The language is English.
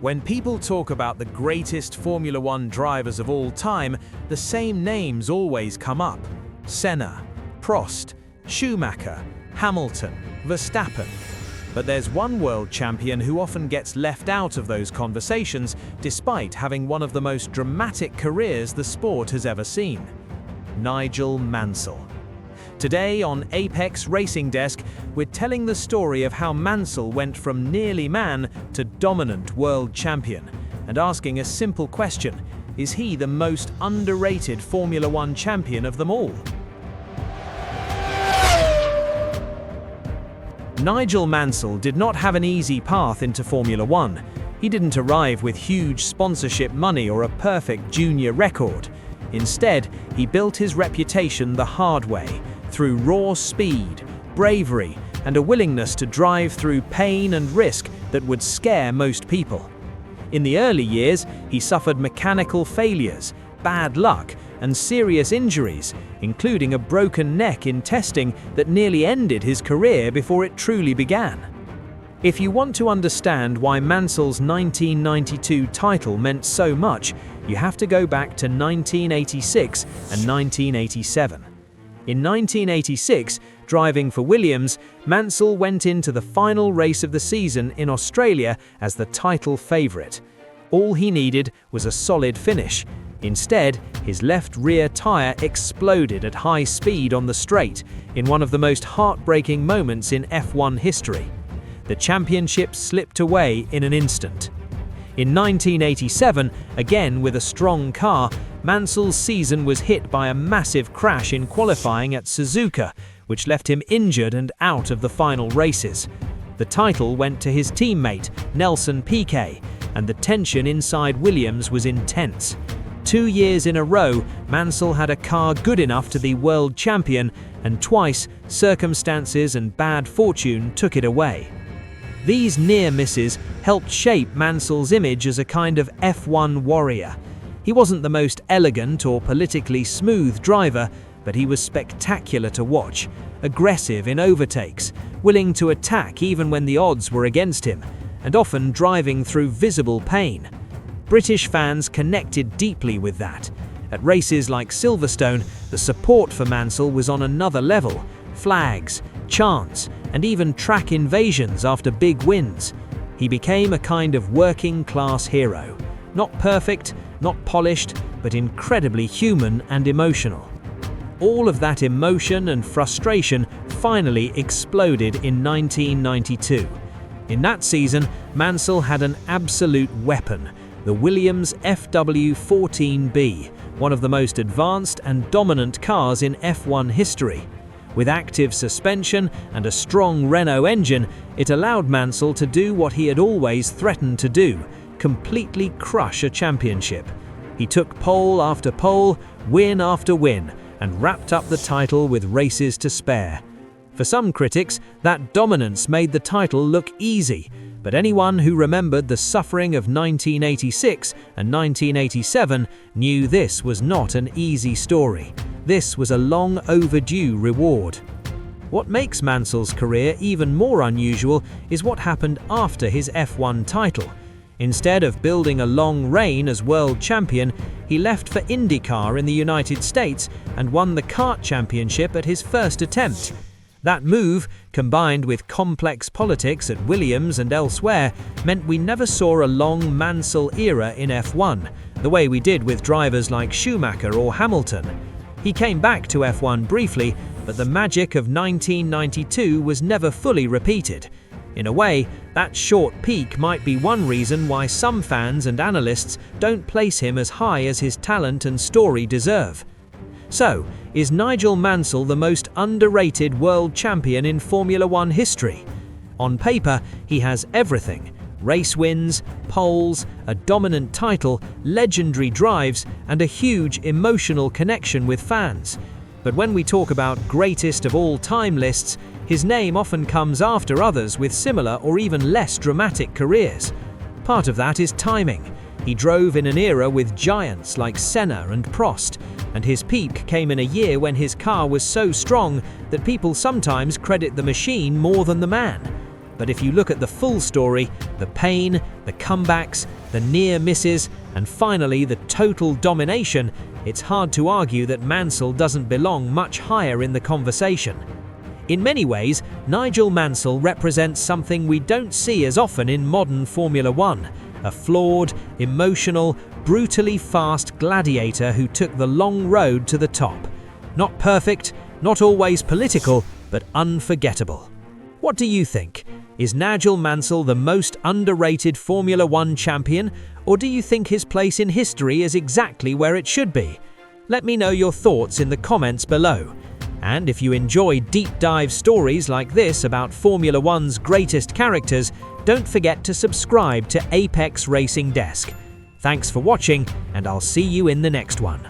When people talk about the greatest Formula One drivers of all time, the same names always come up: Senna, Prost, Schumacher, Hamilton, Verstappen. But there's one world champion who often gets left out of those conversations despite having one of the most dramatic careers the sport has ever seen: Nigel Mansell. Today on Apex Racing Desk, we're telling the story of how Mansell went from nearly man to dominant world champion, and asking a simple question: is he the most underrated Formula One champion of them all? Nigel Mansell did not have an easy path into Formula One. He didn't arrive with huge sponsorship money or a perfect junior record. Instead, he built his reputation the hard way, through raw speed, bravery, and a willingness to drive through pain and risk that would scare most people. In the early years, he suffered mechanical failures, bad luck, and serious injuries, including a broken neck in testing that nearly ended his career before it truly began. If you want to understand why Mansell's 1992 title meant so much, you have to go back to 1986 and 1987. In 1986, driving for Williams, Mansell went into the final race of the season in Australia as the title favourite. All he needed was a solid finish. Instead, his left rear tyre exploded at high speed on the straight, in one of the most heartbreaking moments in F1 history. The championship slipped away in an instant. In 1987, again with a strong car, Mansell's season was hit by a massive crash in qualifying at Suzuka, which left him injured and out of the final races. The title went to his teammate, Nelson Piquet, and the tension inside Williams was intense. 2 years in a row, Mansell had a car good enough to be world champion, and twice, circumstances and bad fortune took it away. These near misses helped shape Mansell's image as a kind of F1 warrior. He wasn't the most elegant or politically smooth driver, but he was spectacular to watch, aggressive in overtakes, willing to attack even when the odds were against him, and often driving through visible pain. British fans connected deeply with that. At races like Silverstone, the support for Mansell was on another level: flags, chants, and even track invasions after big wins. He became a kind of working-class hero. Not perfect, not polished, but incredibly human and emotional. All of that emotion and frustration finally exploded in 1992. In that season, Mansell had an absolute weapon: the Williams FW14B, one of the most advanced and dominant cars in F1 history. With active suspension and a strong Renault engine, it allowed Mansell to do what he had always threatened to do: completely crush a championship. He took pole after pole, win after win, and wrapped up the title with races to spare. For some critics, that dominance made the title look easy, but anyone who remembered the suffering of 1986 and 1987 knew this was not an easy story. This was a long overdue reward. What makes Mansell's career even more unusual is what happened after his F1 title. Instead of building a long reign as world champion, he left for IndyCar in the United States and won the kart championship at his first attempt. That move, combined with complex politics at Williams and elsewhere, meant we never saw a long Mansell era in F1, the way we did with drivers like Schumacher or Hamilton. He came back to F1 briefly, but the magic of 1992 was never fully repeated. In a way, that short peak might be one reason why some fans and analysts don't place him as high as his talent and story deserve. So, is Nigel Mansell the most underrated world champion in Formula One history? On paper, he has everything: race wins, poles, a dominant title, legendary drives, and a huge emotional connection with fans. But when we talk about greatest of all time lists, his name often comes after others with similar or even less dramatic careers. Part of that is timing. He drove in an era with giants like Senna and Prost, and his peak came in a year when his car was so strong that people sometimes credit the machine more than the man. But if you look at the full story, the pain, the comebacks, the near misses, and finally the total domination, it's hard to argue that Mansell doesn't belong much higher in the conversation. In many ways, Nigel Mansell represents something we don't see as often in modern Formula One, a flawed, emotional, brutally fast gladiator who took the long road to the top. Not perfect, not always political, but unforgettable. What do you think? Is Nigel Mansell the most underrated Formula One champion, or do you think his place in history is exactly where it should be? Let me know your thoughts in the comments below. And if you enjoy deep dive stories like this about Formula One's greatest characters, don't forget to subscribe to Apex Racing Desk. Thanks for watching, and I'll see you in the next one.